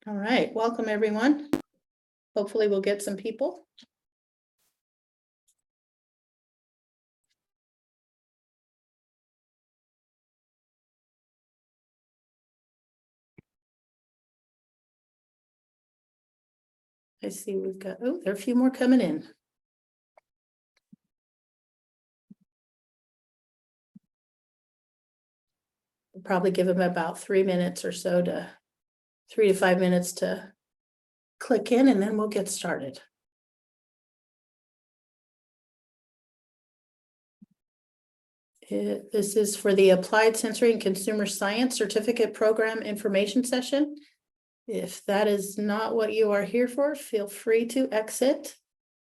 All right, welcome everyone. Hopefully we'll get some people. I see we've got, oh, there are a few more coming in. We'll probably give them about 3 minutes or so to 3 to 5 minutes to click in, and then we'll get started. This is for the Applied Sensory and Consumer Science Certificate Program Information Session. If that is not what you are here for, feel free to exit.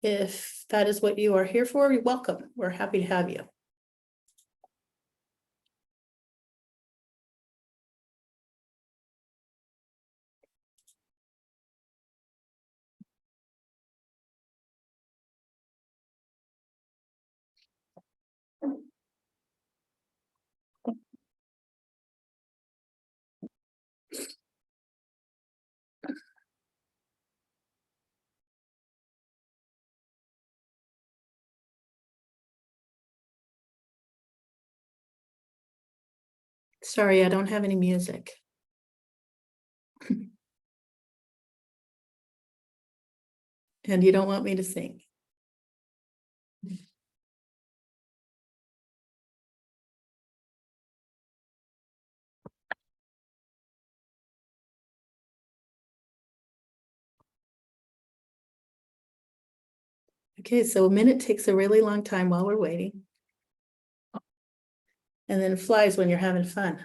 If that is what you are here for, you're welcome. We're happy to have you. Sorry, I don't have any music. And you don't want me to sing. Okay, so a minute takes a really long time while we're waiting. And then it flies when you're having fun.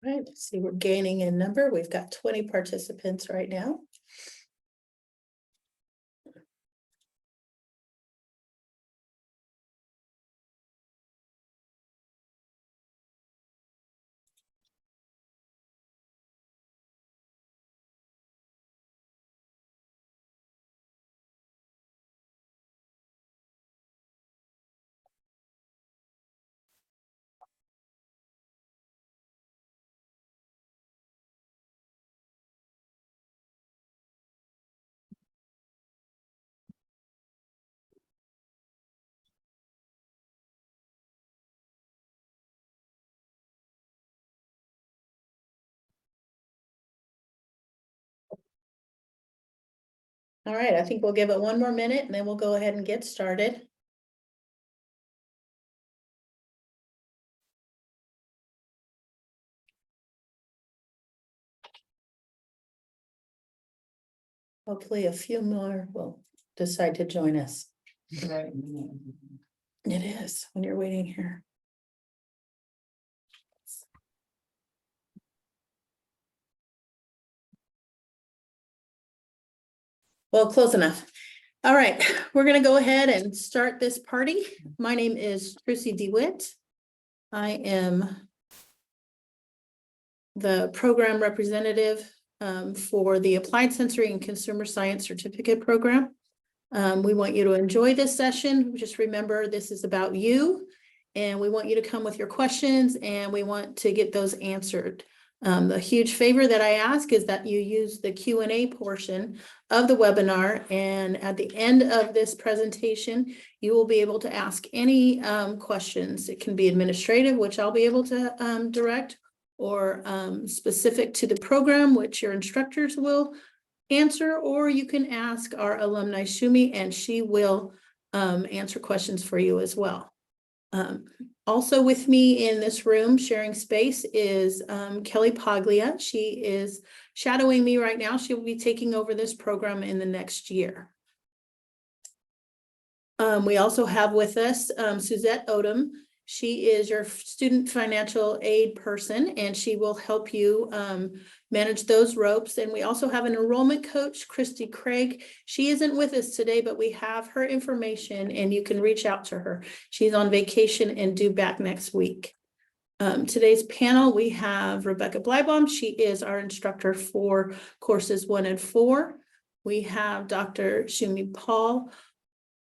Right, see, we're gaining in number. We've got 20 participants right now. All right, I think we'll give it 1 more minute and then we'll go ahead and get started. Hopefully a few more will decide to join us. Right. It is when you're waiting here. Well, close enough. All right, we're going to go ahead and start this party. My name is Trucy DeWitt. I am the program representative for the Applied Sensory and Consumer Science Certificate Program. We want you to enjoy this session. Just remember, this is about you, and we want you to come with your questions, and we want to get those answered. The huge favor that I ask is that you use the Q&A portion of the webinar, and at the end of this presentation, you will be able to ask any questions. It can be administrative, which I'll be able to direct, or specific to the program, which your instructors will answer, or you can ask our alumni Shumi, and she will answer questions for you as well. Also with me in this room sharing space is Kelly Paglia. She is shadowing me right now. She will be taking over this program in the next year. We also have with us Suzette Odom. She is your student financial aid person, and she will help you manage those ropes. And we also have an enrollment coach, Christy Craig. She isn't with us today, but we have her information and you can reach out to her. She's on vacation and due back next week. Today's panel, we have Rebecca Blybaum. She is our instructor for courses 1 and 4. We have Dr. Shumi Paul.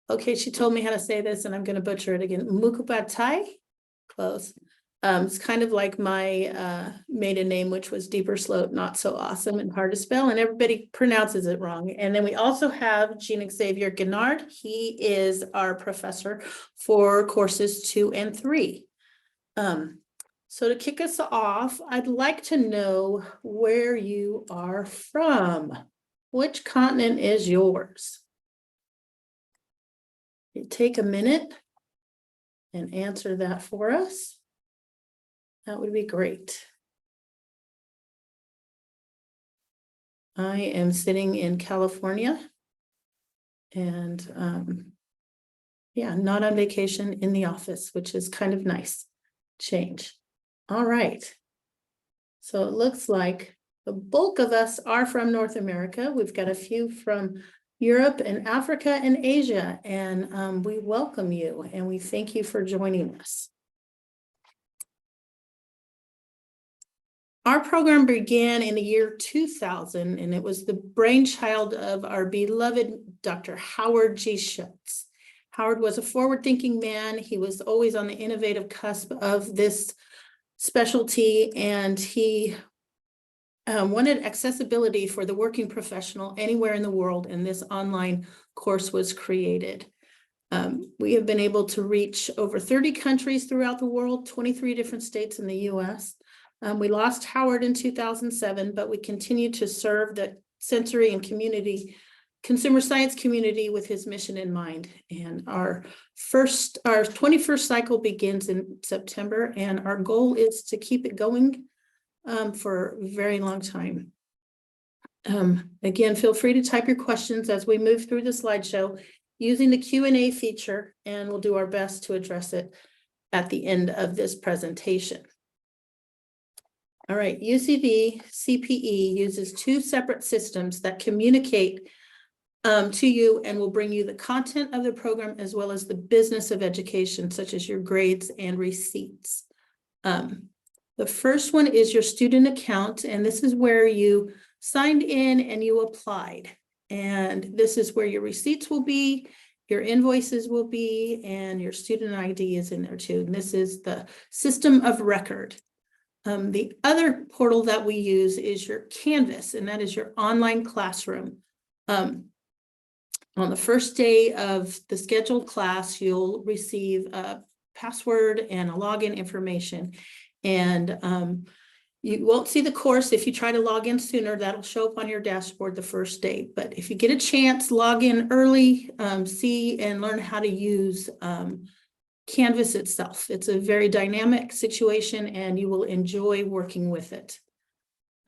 Okay, she told me how to say this and I'm going to butcher it again. Mukhopadhyay, close. It's kind of like my maiden name, which was Deeper Slope, not so awesome and hard to spell, and everybody pronounces it wrong. And then we also have Jean Xavier Guinard. He is our professor for courses 2 and 3. So to kick us off, I'd like to know where you are from. Which continent is yours? Take a minute and answer that for us. That would be great. I am sitting in California and yeah, not on vacation, in the office, which is kind of nice change. All right. So it looks like the bulk of us are from North America. We've got a few from Europe and Africa and Asia, and we welcome you and we thank you for joining us. Our program began in the year 2000, and it was the brainchild of our beloved Dr. Howard G. Schultz. Howard was a forward-thinking man. He was always on the innovative cusp of this specialty, and he wanted accessibility for the working professional anywhere in the world, and this online course was created. We have been able to reach over 30 countries throughout the world, 23 different states in the US. We lost Howard in 2007, but we continue to serve the sensory and consumer science community with his mission in mind. And our 21st cycle begins in September, and our goal is to keep it going for a very long time. Again, feel free to type your questions as we move through the slideshow using the Q&A feature, and we'll do our best to address it at the end of this presentation. All right, UCB CPE uses 2 separate systems that communicate to you and will bring you the content of the program as well as the business of education, such as your grades and receipts. The first one is your student account, and this is where you signed in and you applied. And this is where your receipts will be, your invoices will be, and your student ID is in there too. And this is the system of record. The other portal that we use is your Canvas, and that is your online classroom. On the first day of the scheduled class, you'll receive a password and a login information. And you won't see the course if you try to log in sooner. That'll show up on your dashboard the first day. But if you get a chance, log in early, see and learn how to use Canvas itself. It's a very dynamic situation and you will enjoy working with it.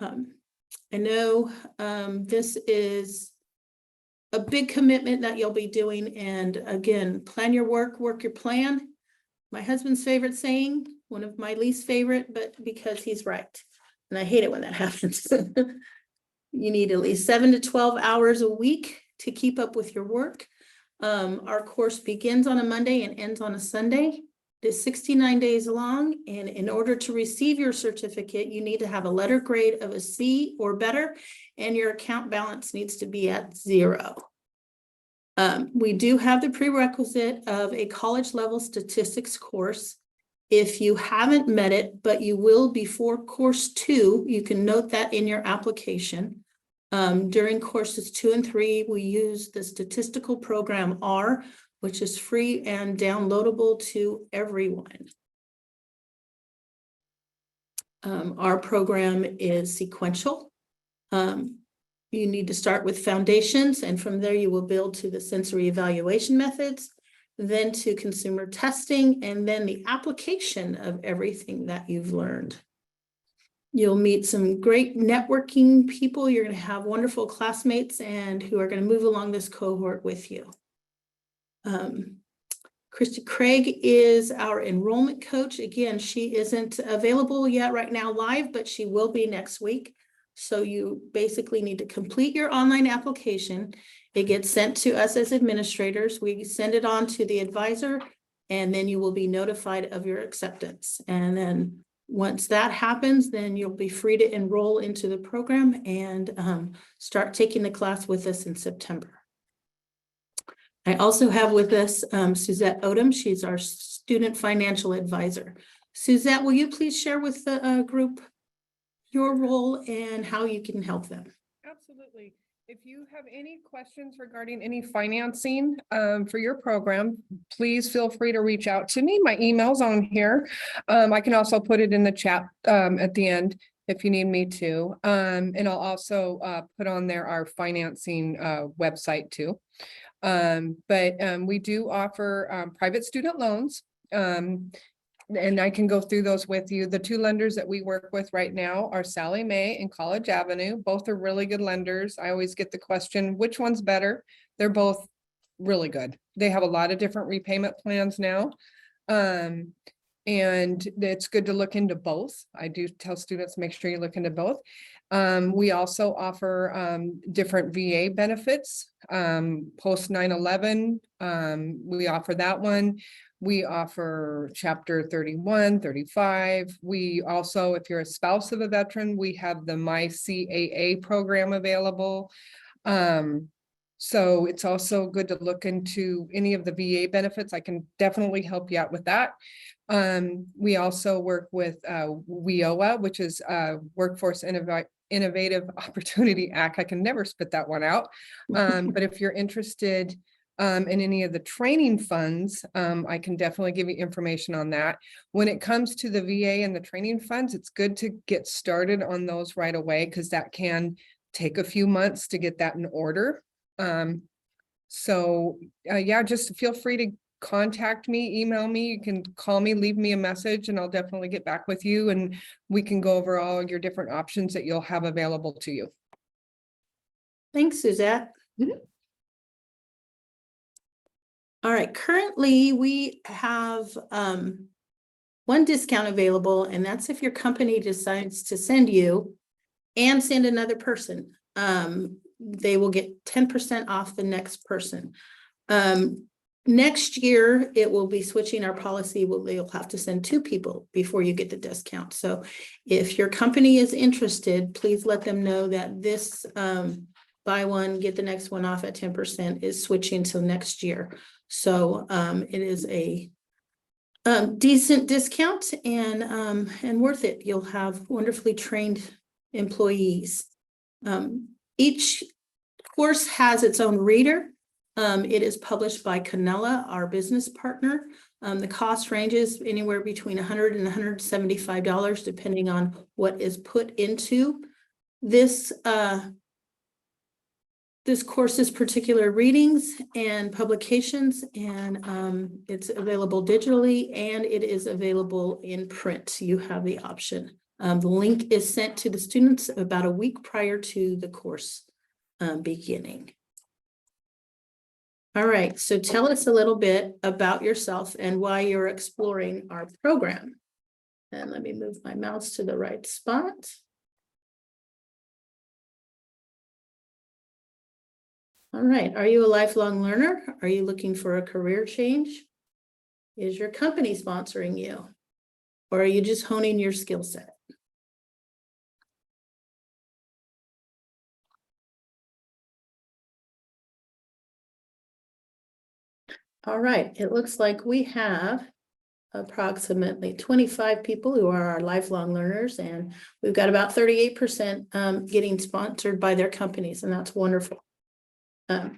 I know this is a big commitment that you'll be doing. And again, plan your work, work your plan. My husband's favorite saying, one of my least favorite, but because he's right. And I hate it when that happens. You need at least 7 to 12 hours a week to keep up with your work. Our course begins on a Monday and ends on a Sunday. It is 69 days long, and in order to receive your certificate, you need to have a letter grade of a C or better, and your account balance needs to be at 0. We do have the prerequisite of a college level statistics course. If you haven't met it, but you will before course 2, you can note that in your application. During courses 2 and 3, we use the statistical program R, which is free and downloadable to everyone. Our program is sequential. You need to start with foundations, and from there you will build to the sensory evaluation methods. then to consumer testing, and then the application of everything that you've learned. You'll meet some great networking people. You're going to have wonderful classmates and who are going to move along this cohort with you. Christy Craig is our enrollment coach. Again, she isn't available yet right now live, but she will be next week. So you basically need to complete your online application. It gets sent to us as administrators. We send it on to the advisor, and then you will be notified of your acceptance. And then once that happens, then you'll be free to enroll into the program and start taking the class with us in September. I also have with us Suzette Odom. She's our student financial advisor. Suzette, will you please share with the group your role and how you can help them? Absolutely. If you have any questions regarding any financing for your program, please feel free to reach out to me. My email's on here. I can also put it in the chat at the end if you need me to. And I'll also put on there our financing website too. But we do offer private student loans. And I can go through those with you. The two lenders that we work with right now are Sallie Mae and College Avenue. Both are really good lenders. I always get the question, which one's better? They're both really good. They have a lot of different repayment plans now. And it's good to look into both. I do tell students, make sure you look into both. We also offer different VA benefits, post 9/11. We offer that one. We offer Chapter 31, 35. We also, if you're a spouse of a veteran, we have the My CAA program available. So it's also good to look into any of the VA benefits. I can definitely help you out with that. We also work with WIOA, which is Workforce Innovative Opportunity Act. I can never spit that one out. But if you're interested in any of the training funds, I can definitely give you information on that. When it comes to the VA and the training funds, it's good to get started on those right away because that can take a few months to get that in order. Yeah, just feel free to contact me, email me, you can call me, leave me a message, and I'll definitely get back with you and we can go over all your different options that you'll have available to you. Thanks, Suzette. Mm-hmm. All right, currently we have one discount available, and that's if your company decides to send you and send another person. They will get 10% off the next person. Next year, it will be switching our policy. You'll have to send two people before you get the discount. So if your company is interested, please let them know that this buy one, get the next one off at 10% is switching till next year. So it is a decent discount and worth it. You'll have wonderfully trained employees. Each course has its own reader. It is published by Canella, our business partner. The cost ranges anywhere between $100 and $175, depending on what is put into this this course's particular readings and publications, and it's available digitally and it is available in print. You have the option. The link is sent to the students about a week prior to the course beginning. All right, so tell us a little bit about yourself and why you're exploring our program. And let me move my mouse to the right spot. All right, are you a lifelong learner? Are you looking for a career change? Is your company sponsoring you? Or are you just honing your skill set? All right, it looks like we have approximately 25 people who are our lifelong learners, and we've got about 38% getting sponsored by their companies, and that's wonderful. All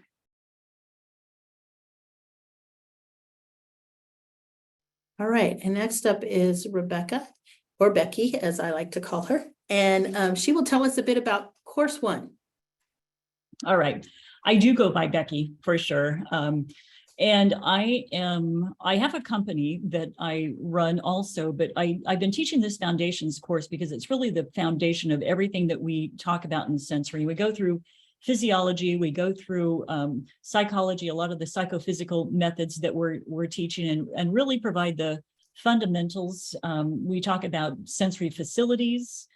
right, and next up is Rebecca, or Becky, as I like to call her, and she will tell us a bit about course one. All right, I do go by Becky for sure. And I have a company that I run also, but I've been teaching this foundations course because it's really the foundation of everything that we talk about in sensory. We go through physiology, we go through psychology, a lot of the psychophysical methods that we're teaching, and really provide the fundamentals. We talk about sensory facilities.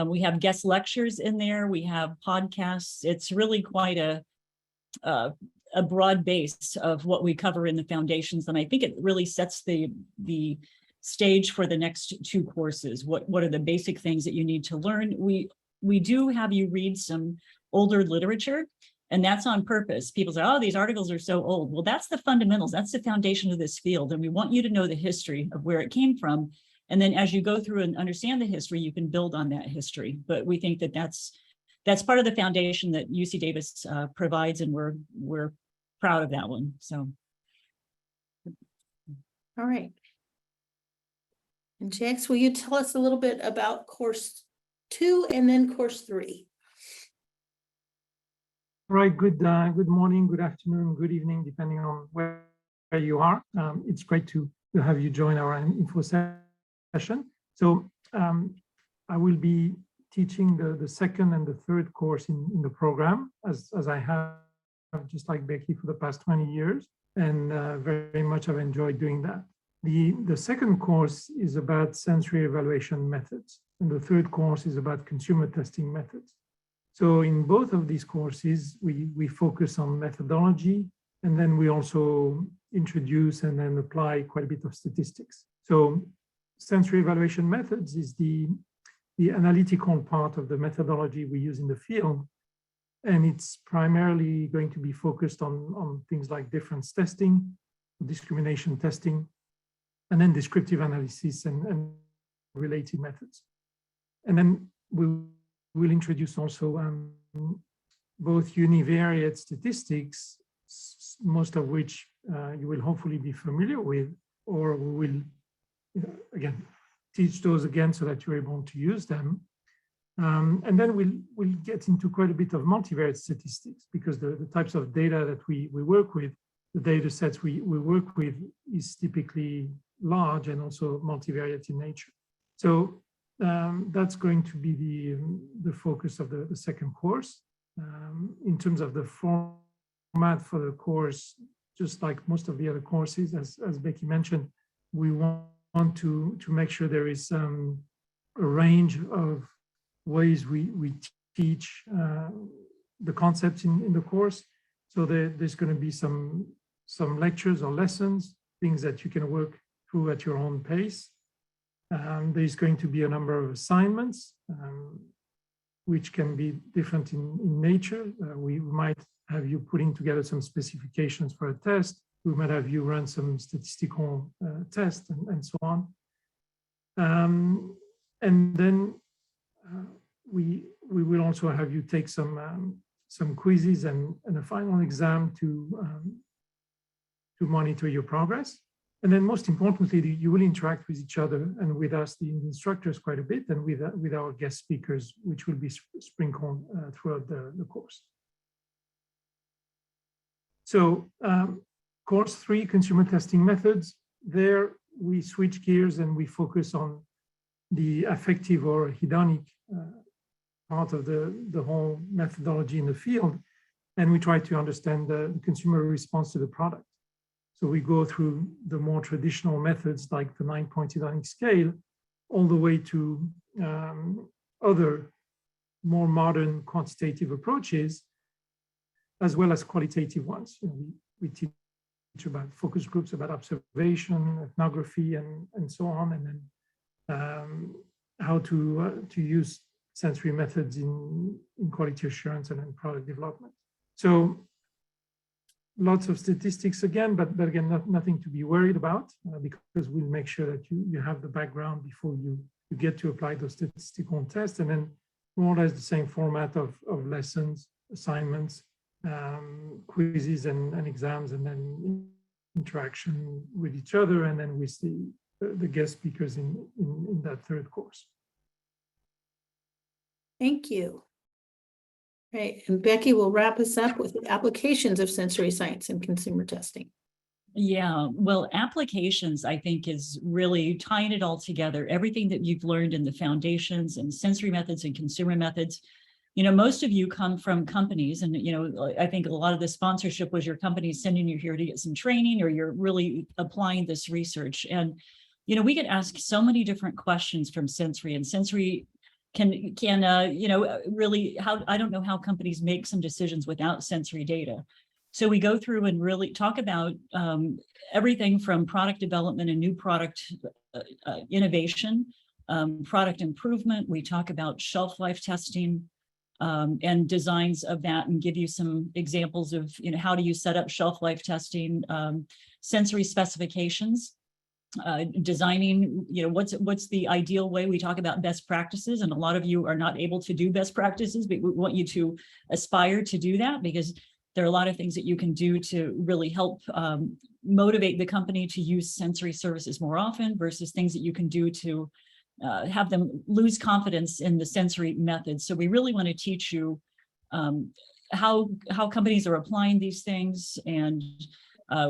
We have guest lectures in there. We have podcasts. It's really quite a broad base of what we cover in the foundations. And I think it really sets the stage for the next two courses. What are the basic things that you need to learn? We do have you read some older literature, and that's on purpose. People say, oh, these articles are so old. Well, that's the fundamentals. That's the foundation of this field. And we want you to know the history of where it came from. And then as you go through and understand the history, you can build on that history. But we think that that's part of the foundation that UC Davis provides, and we're proud of that one. So, All right. And Jax, will you tell us a little bit about course 2 and then course 3? Right. Good morning, good afternoon, good evening, depending on where you are. It's great to have you join our info session. So I will be teaching the second and the third course in the program, as I have, just like Becky, for the past 20 years, and very much I've enjoyed doing that. The second course is about sensory evaluation methods, and the third course is about consumer testing methods. So in both of these courses, we focus on methodology, and then we also introduce and then apply quite a bit of statistics. So sensory evaluation methods is the analytical part of the methodology we use in the field. And it's primarily going to be focused on things like difference testing, discrimination testing, and then descriptive analysis and related methods. And then we'll introduce also both univariate statistics, most of which you will hopefully be familiar with, or we will, again, teach those again so that you're able to use them. And then we'll get into quite a bit of multivariate statistics, because the types of data that we work with, the data sets we work with, is typically large and also multivariate in nature. So that's going to be the focus of the second course. In terms of the format for the course, just like most of the other courses, as Becky mentioned, we want to make sure there is a range of ways we teach the concepts in the course. So there's going to be some lectures or lessons, things that you can work through at your own pace. There's going to be a number of assignments, which can be different in nature. We might have you putting together some specifications for a test. We might have you run some statistical tests and so on. And then we will also have you take some quizzes and a final exam to monitor your progress. And then most importantly, you will interact with each other and with us, the instructors, quite a bit, and with our guest speakers, which will be sprinkled throughout the course. So course 3, consumer testing methods, there we switch gears and we focus on the affective or hedonic part of the whole methodology in the field. And we try to understand the consumer response to the product. So we go through the more traditional methods like the 9-point hedonic scale, all the way to other more modern quantitative approaches, as well as qualitative ones. We teach about focus groups, about observation, ethnography, and so on, and then how to use sensory methods in quality assurance and in product development. So lots of statistics again, but again, nothing to be worried about, because we'll make sure that you have the background before you get to apply those statistical tests, and then more or less the same format of lessons, assignments, quizzes and exams, and then interaction with each other, and then with the guest speakers in that third course. Thank you. Right, and Becky will wrap us up with the applications of sensory science and consumer testing. Yeah, well, applications, I think, is really tying it all together. Everything that you've learned in the foundations and sensory methods and consumer methods. Most of you come from companies, and, I think a lot of the sponsorship was your company sending you here to get some training, or you're really applying this research. And, we get asked so many different questions from sensory, and sensory can really, I don't know how companies make some decisions without sensory data. So we go through and really talk about everything from product development and new product innovation, product improvement. We talk about shelf life testing and designs of that, and give you some examples of how do you set up shelf life testing, sensory specifications, designing, what's the ideal way. We talk about best practices, and a lot of you are not able to do best practices, but we want you to aspire to do that, because there are a lot of things that you can do to really help motivate the company to use sensory services more often, versus things that you can do to have them lose confidence in the sensory methods. So we really want to teach you how companies are applying these things. And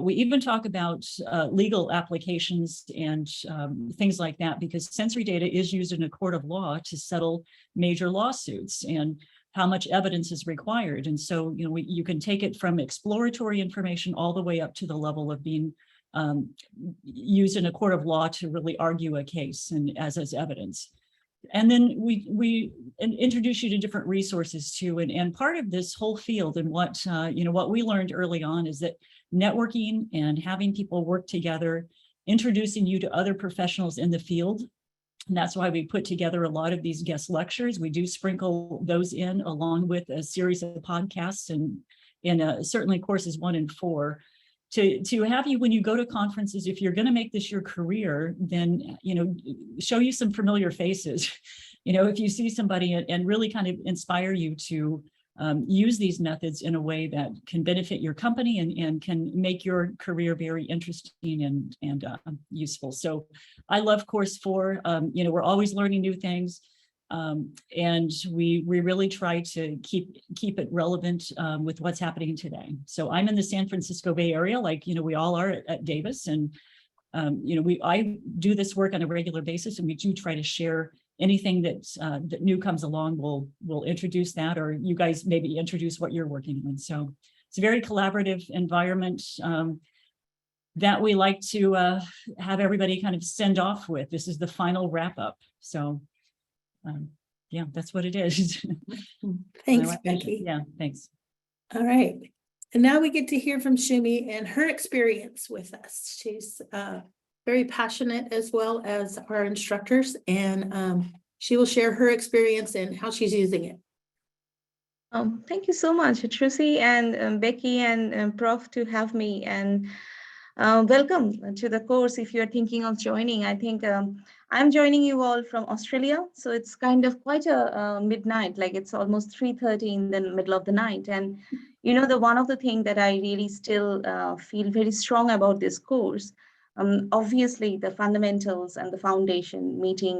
we even talk about legal applications and things like that, because sensory data is used in a court of law to settle major lawsuits, and how much evidence is required. And so, you can take it from exploratory information all the way up to the level of being used in a court of law to really argue a case and as evidence. And then we introduce you to different resources too. And part of this whole field, and what we learned early on, is that networking and having people work together, introducing you to other professionals in the field. And that's why we put together a lot of these guest lectures. We do sprinkle those in along with a series of podcasts, and certainly courses 1 and 4, to have you, when you go to conferences, if you're going to make this your career, then, show you some familiar faces. If you see somebody, and really kind of inspire you to use these methods in a way that can benefit your company and can make your career very interesting and useful. So I love course 4. We're always learning new things. And we really try to keep it relevant with what's happening today. So I'm in the San Francisco Bay Area, like, we all are at Davis. And, I do this work on a regular basis, and we do try to share anything that new comes along. We'll introduce that, or you guys maybe introduce what you're working on. So it's a very collaborative environment that we like to have everybody kind of send off with. This is the final wrap up. So yeah, that's what it is. Thanks, Becky. Yeah, thanks. All right. And now we get to hear from Shumi and her experience with us. She's very passionate, as well as our instructors, and she will share her experience and how she's using it. Thank you so much, Trucy and Becky and Prof, to have me, and welcome to the course. If you're thinking of joining, I think I'm joining you all from Australia, so it's kind of quite a midnight, like it's almost 3:30 in the middle of the night. And one of the things that I really still feel very strong about this course, obviously the fundamentals and the foundation, meeting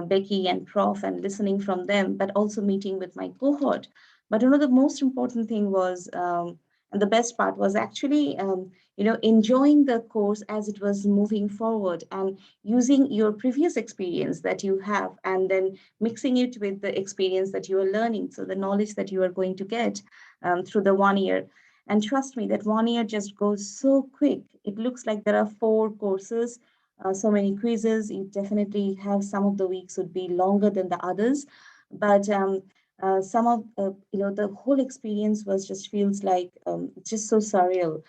Becky and Prof and listening from them, but also meeting with my cohort. But the most important thing was, and the best part was actually, enjoying the course as it was moving forward, and using your previous experience that you have, and then mixing it with the experience that you are learning. So the knowledge that you are going to get through the 1 year. And trust me, that 1 year just goes so quick. It looks like there are 4 courses, so many quizzes. You definitely have some of the weeks would be longer than the others, but some of the whole experience feels like just so surreal.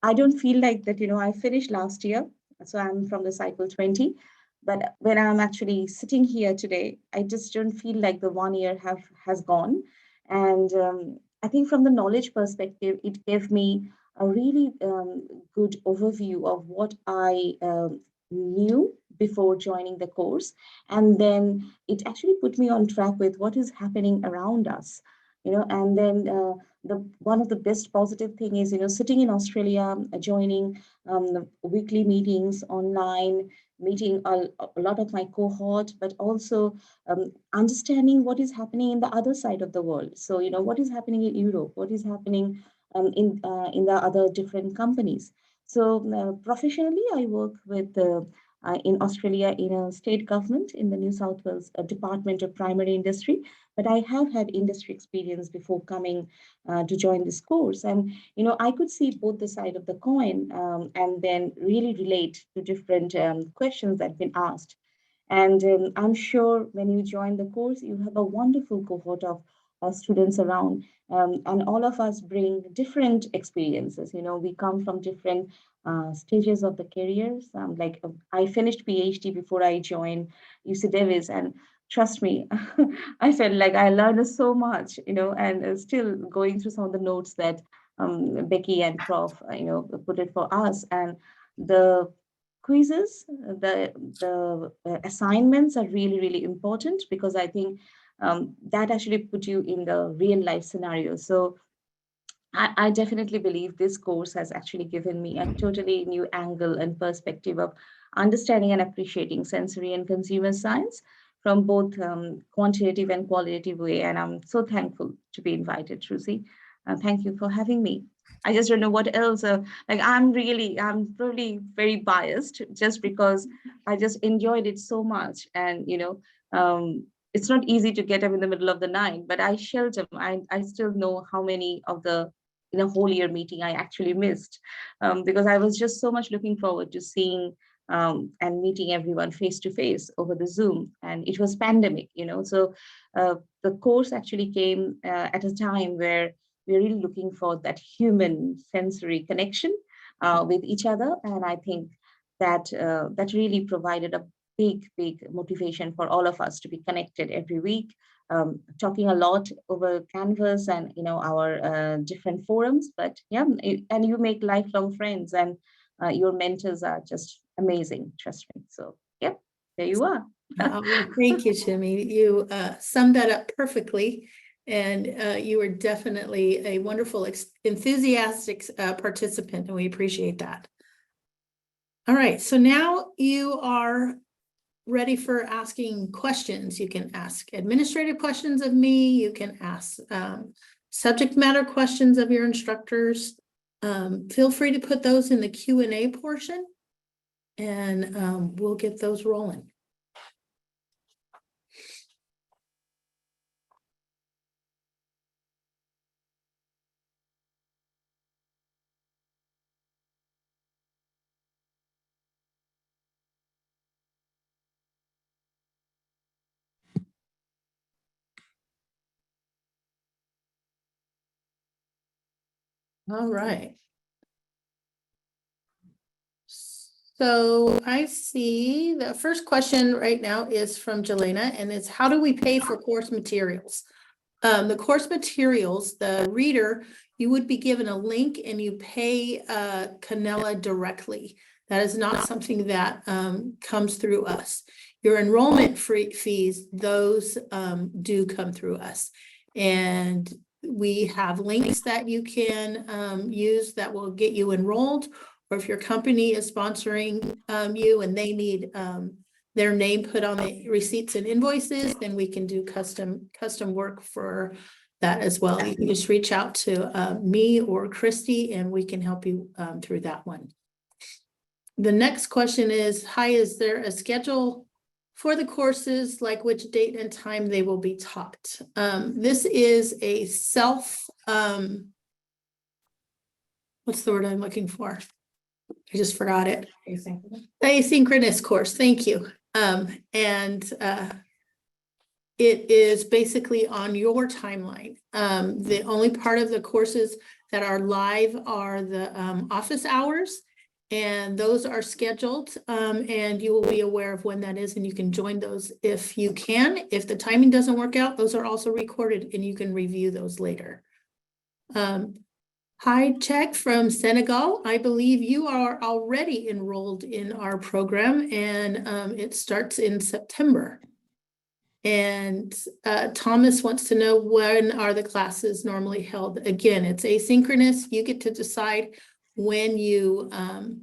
I don't feel like that. I finished last year, so I'm from the cycle 20. But when I'm actually sitting here today, I just don't feel like the 1 year has gone. And I think from the knowledge perspective, it gave me a really good overview of what I knew before joining the course. And then it actually put me on track with what is happening around us, and then one of the best positive thing is, sitting in Australia, joining the weekly meetings online, meeting a lot of my cohort, but also understanding what is happening in the other side of the world. So, what is happening in Europe, what is happening in the other different companies. So professionally, I work with in Australia in a state government in the New South Wales Department of Primary Industry. But I have had industry experience before coming to join this course. And, I could see both the side of the coin and then really relate to different questions that have been asked. And I'm sure when you join the course, you have a wonderful cohort of students around. And all of us bring different experiences. We come from different stages of the careers. I finished PhD before I joined UC Davis, and trust me, I felt like I learned so much, and still going through some of the notes that Becky and Prof, put it for us. And the quizzes, the assignments are really, really important, because I think that actually put you in the real life scenario. So I definitely believe this course has actually given me a totally new angle and perspective of understanding and appreciating sensory and consumer science from both quantitative and qualitative way. And I'm so thankful to be invited, Trucy. Thank you for having me. I just don't know what else. I'm probably very biased just because I just enjoyed it so much. And, it's not easy to get up in the middle of the night, but I shelter. I still know how many of the in a whole year meeting I actually missed, because I was just so much looking forward to seeing and meeting everyone face to face over the Zoom. And it was pandemic, so the course actually came at a time where we're really looking for that human sensory connection with each other. And I think that that really provided a big motivation for all of us to be connected every week, talking a lot over Canvas and our different forums. But yeah, and you make lifelong friends, and your mentors are just amazing, trust me. So yeah, there you are. Thank you, Shimmy. You summed that up perfectly. And you were definitely a wonderful, enthusiastic participant, and we appreciate that. All right, so now you are ready for asking questions. You can ask administrative questions of me. You can ask subject matter questions of your instructors. Feel free to put those in the Q&A portion, and we'll get those rolling. All right. So I see the first question right now is from Jelena, and it's how do we pay for course materials? The course materials, the reader, you would be given a link and you pay Canella directly. That is not something that comes through us. Your enrollment fees, those do come through us. And we have links that you can use that will get you enrolled, or if your company is sponsoring you and they need their name put on the receipts and invoices, then we can do custom work for that as well. You can just reach out to me or Christy and we can help you through that one. The next question is, hi, is there a schedule for the courses, like which date and time they will be taught? This is a what's the word I'm looking for? I just forgot it. Asynchronous course, thank you. It is basically on your timeline. The only part of the courses that are live are the office hours, and those are scheduled, and you will be aware of when that is, and you can join those if you can. If the timing doesn't work out, those are also recorded and you can review those later. Hi, Check from Senegal. I believe you are already enrolled in our program, and it starts in September. And Thomas wants to know, when are the classes normally held? Again, it's asynchronous. You get to decide when you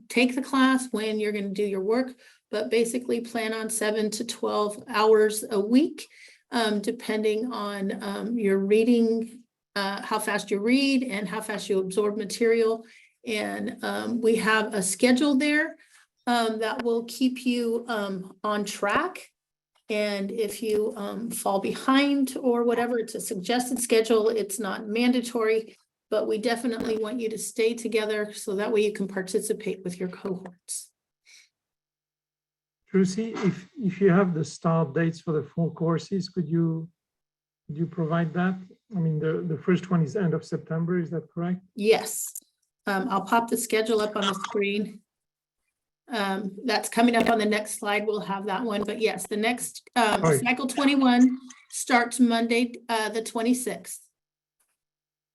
take the class, when you're going to do your work, but basically plan on 7 to 12 hours a week, depending on your reading, how fast you read and how fast you absorb material. And we have a schedule there that will keep you on track. And if you fall behind or whatever, it's a suggested schedule. It's not mandatory, but we definitely want you to stay together so that way you can participate with your cohorts. Trucy, if you have the start dates for the 4 courses, could you provide that? I mean, the first one is end of September, is that correct? Yes, I'll pop the schedule up on the screen. That's coming up on the next slide. We'll have that one, but yes, the next Right. cycle 21 starts Monday, the 26th.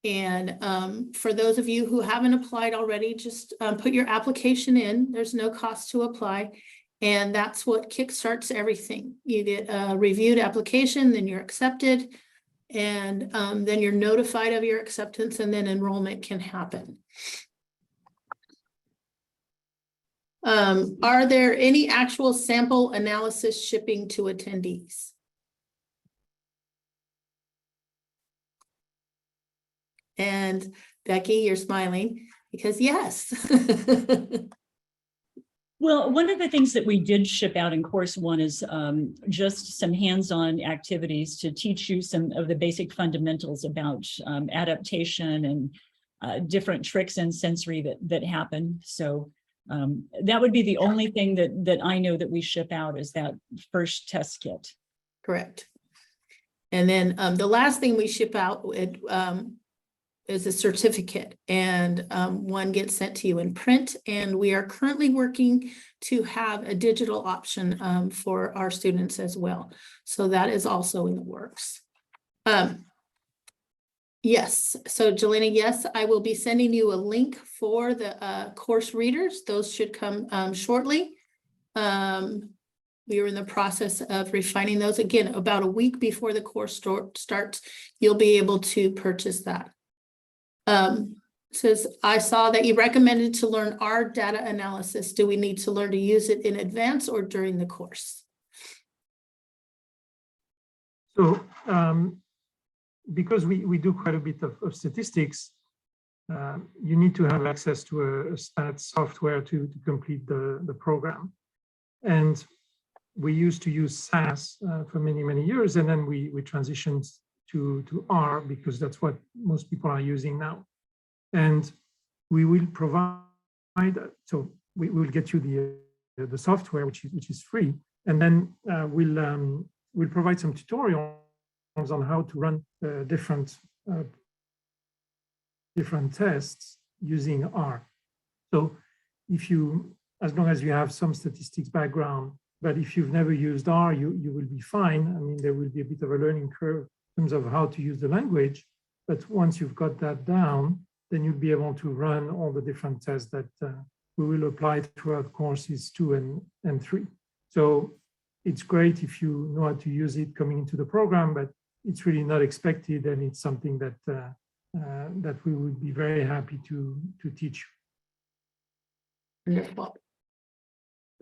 And for those of you who haven't applied already, just put your application in. There's no cost to apply. And that's what kickstarts everything. You get a reviewed application, then you're accepted, and then you're notified of your acceptance, and then enrollment can happen. Are there any actual sample analysis shipping to attendees? And Becky, you're smiling because yes. Well, one of the things that we did ship out in course 1 is just some hands-on activities to teach you some of the basic fundamentals about adaptation and different tricks and sensory that happen. So that would be the only thing that I know that we ship out is that first test kit. Correct. And then the last thing we ship out is a certificate, and one gets sent to you in print, and we are currently working to have a digital option for our students as well. So that is also in the works. Yes, so Jelena, yes, I will be sending you a link for the course readers. Those should come shortly. We are in the process of refining those. Again, about a week before the course starts, you'll be able to purchase that. Says, I saw that you recommended to learn our data analysis. Do we need to learn to use it in advance or during the course? So because we do quite a bit of statistics, you need to have access to a stats software to complete the program. And we used to use SAS for many years, and then we transitioned to R because that's what most people are using now. And we will provide, so we will get you the software, which is free, and then we'll provide some tutorials on how to run different tests using R. So if you, as long as you have some statistics background, but if you've never used R, you will be fine. I mean, there will be a bit of a learning curve in terms of how to use the language, but once you've got that down, then you'll be able to run all the different tests that we will apply throughout courses 2 and 3. So it's great if you know how to use it coming into the program, but it's really not expected, and it's something that that we would be very happy to teach you. Wonderful.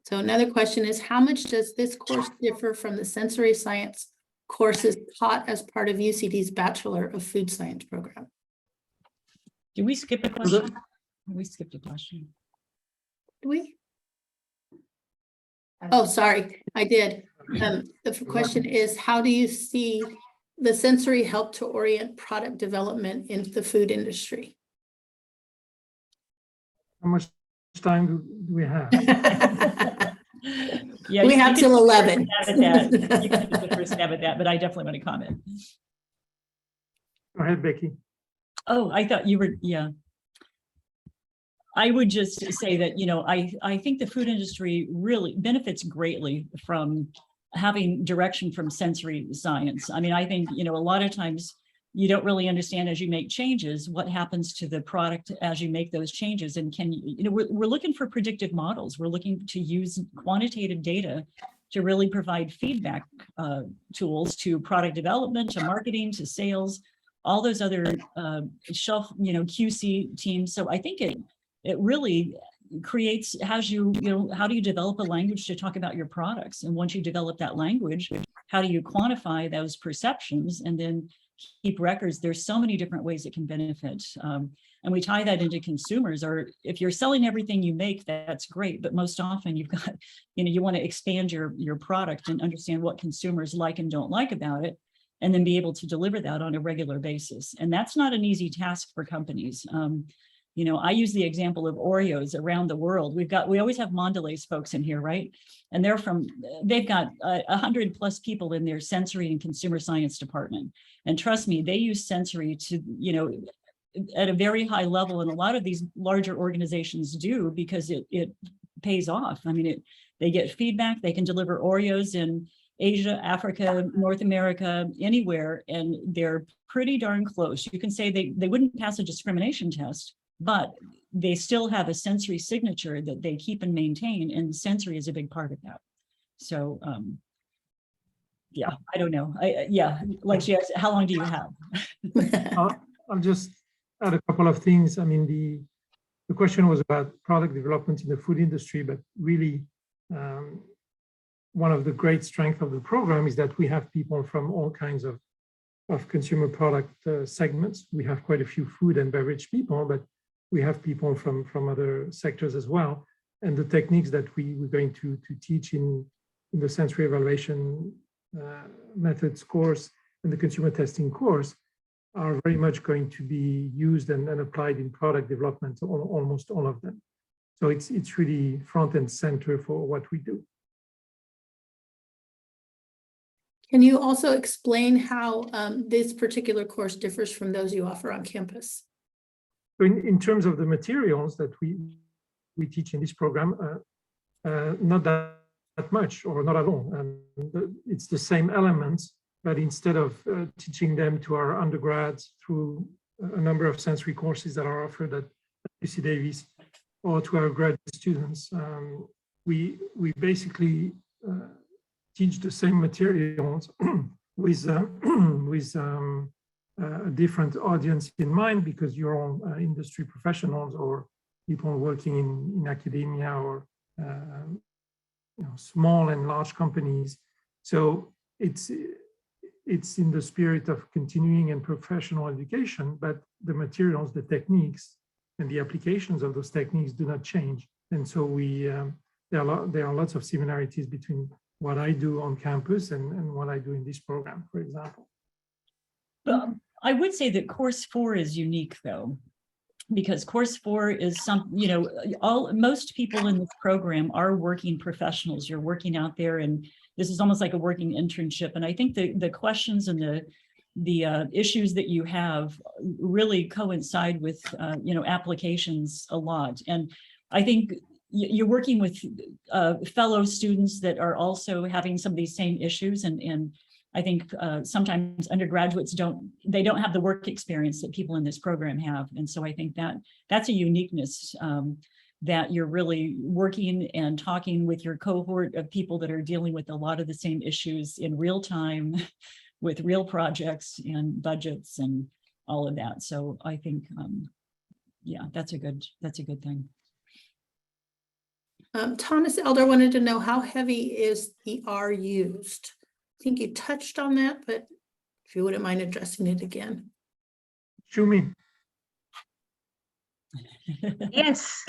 So another question is, how much does this course differ from the sensory science courses taught as part of UCD's Bachelor of Food Science program? Did we skip a question? We skipped a question. Do we? Oh, sorry, I did. The question is, how do you see the sensory help to orient product development in the food industry? How much time do we have? Yeah, We have till 11. You can take the first stab at that, but I definitely want to comment. Go ahead, Becky. Oh, I thought you were, yeah. I would just say that, you know, I think the food industry really benefits greatly from having direction from sensory science. I mean, I think, you know, a lot of times you don't really understand as you make changes, what happens to the product as you make those changes. And can you know, we're looking for predictive models. We're looking to use quantitative data to really provide feedback tools to product development, to marketing, to sales, all those other shelf, you know, QC teams. So I think it really creates, how do you develop a language to talk about your products? And once you develop that language, how do you quantify those perceptions and then keep records. There's so many different ways it can benefit. And we tie that into consumers, or if you're selling everything you make, that's great. But most often you've got, you want to expand your product and understand what consumers like and don't like about it, and then be able to deliver that on a regular basis. And that's not an easy task for companies. I use the example of Oreos around the world. We always have Mondelez folks in here, right? And they've got 100+ people in their sensory and consumer science department. And trust me, they use sensory to, at a very high level. And a lot of these larger organizations do, because it pays off. I mean, they get feedback, they can deliver Oreos in Asia, Africa, North America, anywhere, and they're pretty darn close. You can say they wouldn't pass a discrimination test, but they still have a sensory signature that they keep and maintain, and sensory is a big part of that. So, yeah, I don't know. Like she asked, how long do you have? I'll just add a couple of things. I mean, the question was about product development in the food industry, but really, one of the great strengths of the program is that we have people from all kinds of consumer product segments. We have quite a few food and beverage people, but we have people from other sectors as well. And the techniques that we're going to teach in the sensory evaluation methods course and the consumer testing course are very much going to be used and applied in product development, almost all of them. So it's really front and center for what we do. Can you also explain how this particular course differs from those you offer on campus? In terms of the materials that we teach in this program, not that much or not at all. It's the same elements, but instead of teaching them to our undergrads through a number of sensory courses that are offered at UC Davis, or to our graduate students, we basically teach the same materials with a different audience in mind, because you're all industry professionals or people working in academia or small and large companies. So it's in the spirit of continuing and professional education, but the materials, the techniques, and the applications of those techniques do not change. And so there are lots of similarities between what I do on campus and what I do in this program, for example. I would say that course 4 is unique, though, because course 4 is most people in this program are working professionals. You're working out there, and this is almost like a working internship. And I think the questions and the issues that you have really coincide with applications a lot. And I think you're working with fellow students that are also having some of these same issues, and I think sometimes undergraduates don't have the work experience that people in this program have. And so I think that's a uniqueness, that you're really working and talking with your cohort of people that are dealing with a lot of the same issues in real time with real projects and budgets and all of that. So I think, that's a good thing. Thomas Elder wanted to know, how heavy is the R used? I think you touched on that, but if you wouldn't mind addressing it again. Shumi. Yes,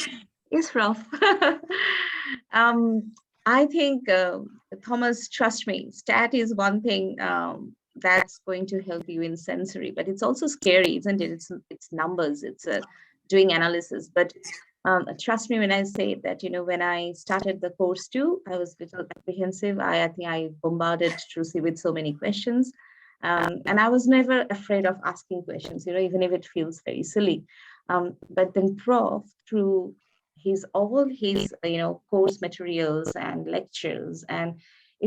Ralph. I think, Thomas, trust me, stat is one thing that's going to help you in sensory, but it's also scary, isn't it? It's numbers, it's doing analysis. But trust me when I say that, when I started the course too, I was a little apprehensive. I think I bombarded Trucy with so many questions. And I was never afraid of asking questions, even if it feels very silly. But then Prof, through all his course materials and lectures, and he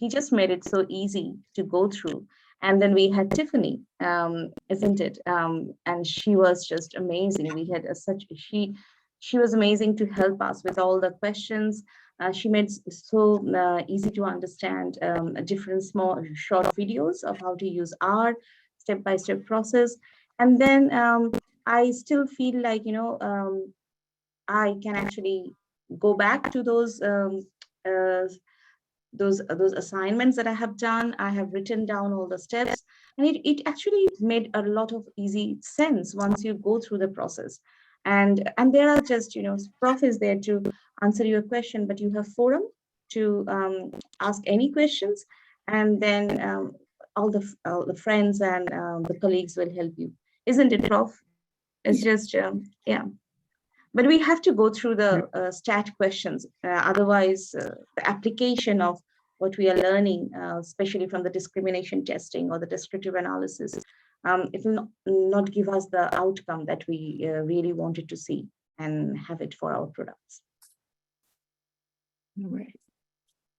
just made it so easy to go through. And then we had Tiffany, isn't it? And she was just amazing. We had she was amazing to help us with all the questions. She made so easy to understand different small short videos of how to use our step-by-step process. And then I still feel like, I can actually go back to those assignments that I have done. I have written down all the steps. And it actually made a lot of easy sense once you go through the process. And there are just, Prof is there to answer your question, but you have forum to ask any questions, and then all the friends and the colleagues will help you. Isn't it, Prof? It's just, yeah. But we have to go through the stat questions. Otherwise, the application of what we are learning, especially from the discrimination testing or the descriptive analysis, it will not give us the outcome that we really wanted to see and have it for our products. All right.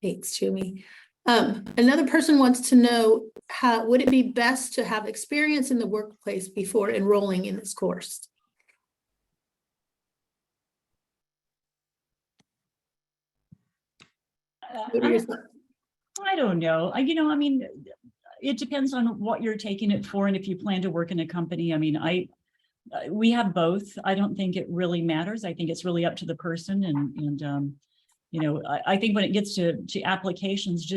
Thanks, Jumi. Another person wants to know, how would it be best to have experience in the workplace before enrolling in this course? What are your thoughts? I don't know. I mean, it depends on what you're taking it for and if you plan to work in a company. I mean, we have both. I don't think it really matters. I think it's really up to the person. And I think when it gets to applications,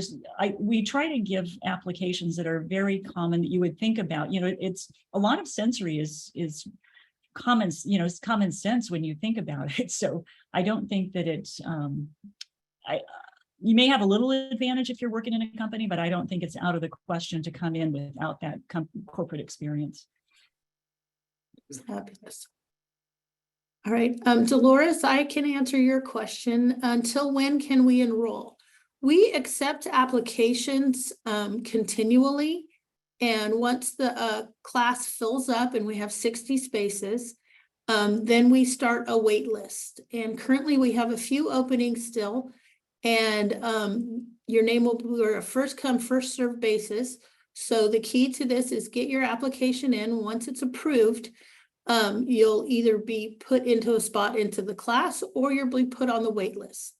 we try to give applications that are very common that you would think about. It's a lot of sensory is common, it's common sense when you think about it. So I don't think that it's, you may have a little advantage if you're working in a company, but I don't think it's out of the question to come in without that corporate experience. Fabulous. All right, Dolores, I can answer your question. Until when can we enroll? We accept applications continually. And once the class fills up and we have 60 spaces, then we start a wait list. And currently we have a few openings still. And your name will be a first come, first served basis. So the key to this is get your application in. Once it's approved, you'll either be put into a spot into the class or you'll be put on the wait list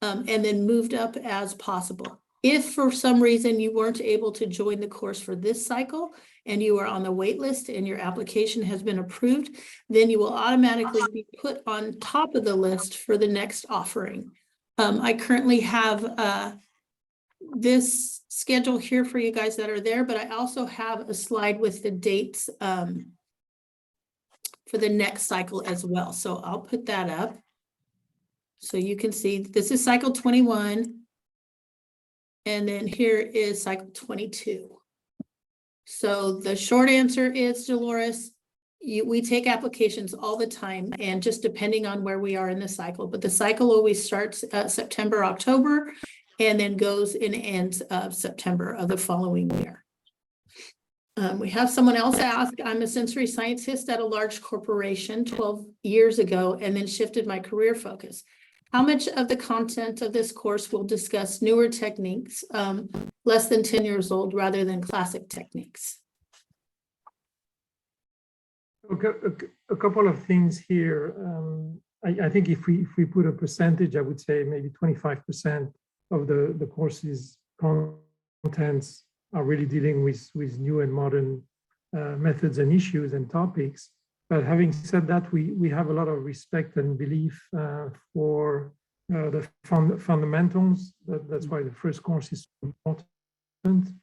and then moved up as possible. If for some reason you weren't able to join the course for this cycle and you are on the wait list and your application has been approved, then you will automatically be put on top of the list for the next offering. I currently have this schedule here for you guys that are there, but I also have a slide with the dates for the next cycle as well. So I'll put that up so you can see this is cycle 21. And then here is cycle 22. So the short answer is, Dolores, we take applications all the time and just depending on where we are in the cycle, but the cycle always starts September, October, and then goes and ends of September of the following year. We have someone else ask, I'm a sensory scientist at a large corporation 12 years ago and then shifted my career focus. How much of the content of this course will discuss newer techniques, less than 10 years old, rather than classic techniques? A couple of things here. I think if we put a percentage, I would say maybe 25% of the course's contents are really dealing with new and modern methods and issues and topics. But having said that, we have a lot of respect and belief for the fundamentals. That's why the first course is so important.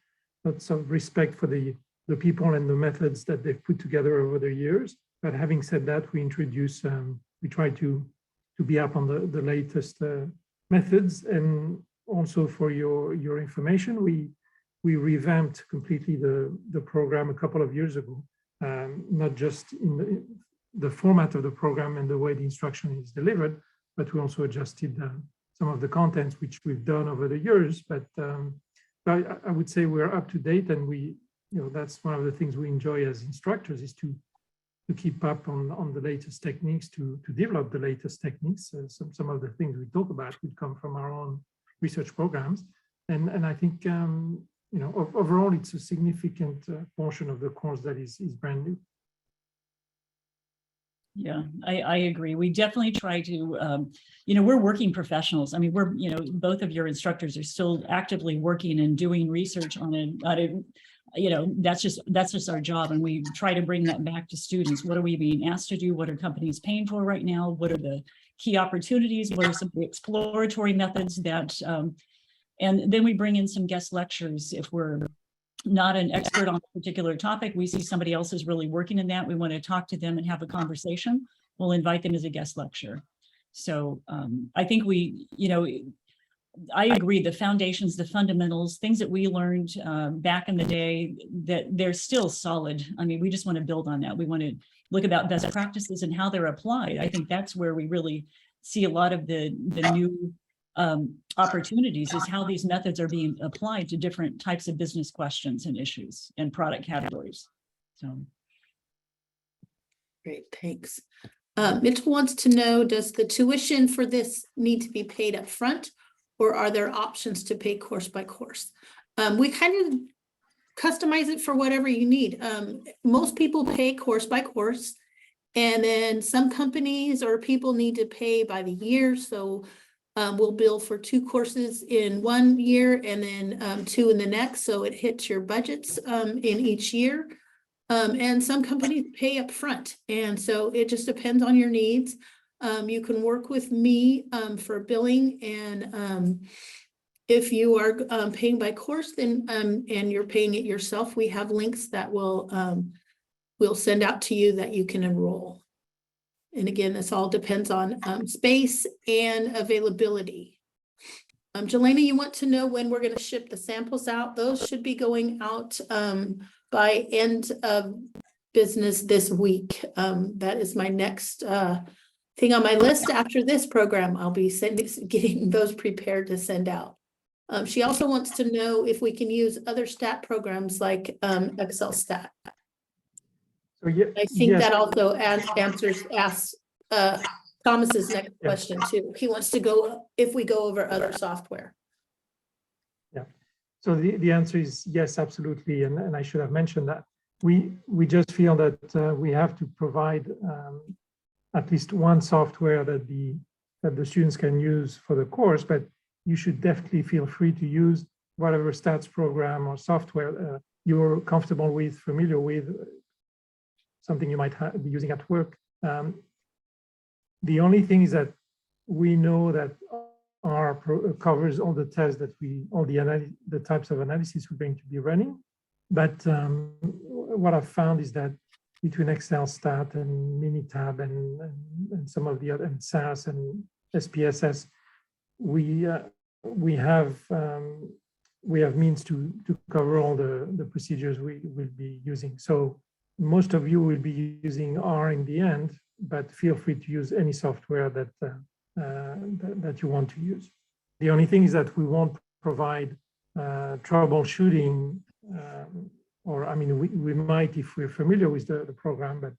Lots of respect for the people and the methods that they've put together over the years. But having said that, we introduce, we try to be up on the latest methods. And also for your information, we revamped completely the program a couple of years ago. Not just in the format of the program and the way the instruction is delivered, but we also adjusted some of the contents which we've done over the years. But I would say we're up to date, and that's one of the things we enjoy as instructors is to keep up on the latest techniques, to develop the latest techniques. Some of the things we talk about would come from our own research programs, and I think overall it's a significant portion of the course that is brand new. Yeah, I agree. We definitely try to, we're working professionals. I mean, we're, both of your instructors are still actively working and doing research on it. That's just our job. And we try to bring that back to students. What are we being asked to do? What are companies paying for right now? What are the key opportunities? What are some of the exploratory methods that, and then we bring in some guest lectures if we're not an expert on a particular topic, we see somebody else is really working in that, we want to talk to them and have a conversation, we'll invite them as a guest lecturer. So I think I agree, the foundations, the fundamentals, things that we learned back in the day, that they're still solid. I mean, we just want to build on that. We want to look about best practices and how they're applied. I think that's where we really see a lot of the new opportunities, is how these methods are being applied to different types of business questions and issues and product categories. So. Great, thanks. Mitchell wants to know, does the tuition for this need to be paid up front, or are there options to pay course by course? We kind of customize it for whatever you need. Most people pay course by course, and then some companies or people need to pay by the year. So we'll bill for 2 courses in 1 year and then 2 in the next. So it hits your budgets in each year. And some companies pay up front. And so it just depends on your needs. You can work with me for billing, and if you are paying by course, then and you're paying it yourself, we have links that we'll send out to you that you can enroll. And again, this all depends on space and availability. Jelena, you want to know when we're going to ship the samples out? Those should be going out by end of business this week. That is my next thing on my list. After this program, I'll be getting those prepared to send out. She also wants to know if we can use other stat programs like Excel Stat. So yeah, I think yes. that also asks Thomas's next question too. He wants to go if we go over other software. Yeah. So the answer is yes, absolutely. And I should have mentioned that we just feel that we have to provide at least one software that the students can use for the course, but you should definitely feel free to use whatever stats program or software you're comfortable with, familiar with, something you might be using at work. The only thing is that we know that covers all the tests that all the types of analysis we're going to be running. But what I've found is that between Excel Stat and Minitab and some of the other, and SAS and SPSS, we have means to cover all the procedures we will be using. So most of you will be using R in the end, but feel free to use any software that you want to use. The only thing is that we won't provide troubleshooting, or I mean, we might if we're familiar with the program, but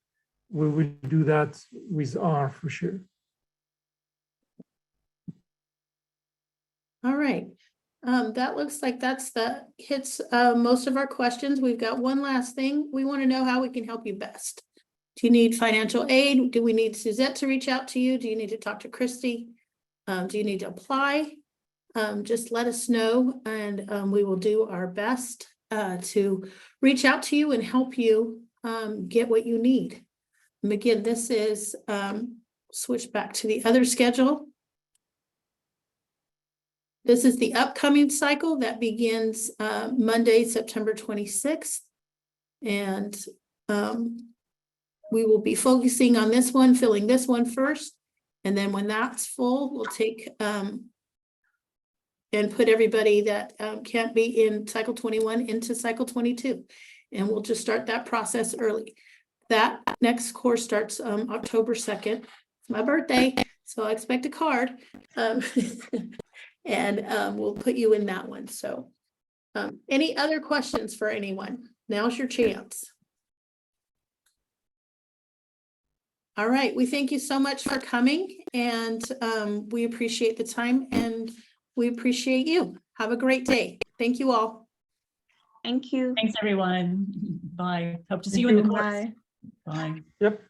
we will do that with R for sure. All right. That looks like that hits most of our questions. We've got one last thing. We want to know how we can help you best. Do you need financial aid? Do we need Suzette to reach out to you? Do you need to talk to Christy? Do you need to apply? Just let us know, and we will do our best to reach out to you and help you get what you need. And again, this is switch back to the other schedule. This is the upcoming cycle that begins Monday, September 26th. And we will be focusing on this one, filling this one first. And then when that's full, we'll take and put everybody that can't be in cycle 21 into cycle 22. And we'll just start that process early. That next course starts October 2nd. It's my birthday, so I expect a card. And we'll put you in that one. So any other questions for anyone? Now's your chance. All right, we thank you so much for coming, and we appreciate the time, and we appreciate you. Have a great day. Thank you all. Thank you. Thanks, everyone. Bye. Hope to see you in the course. Bye. Bye. Yep.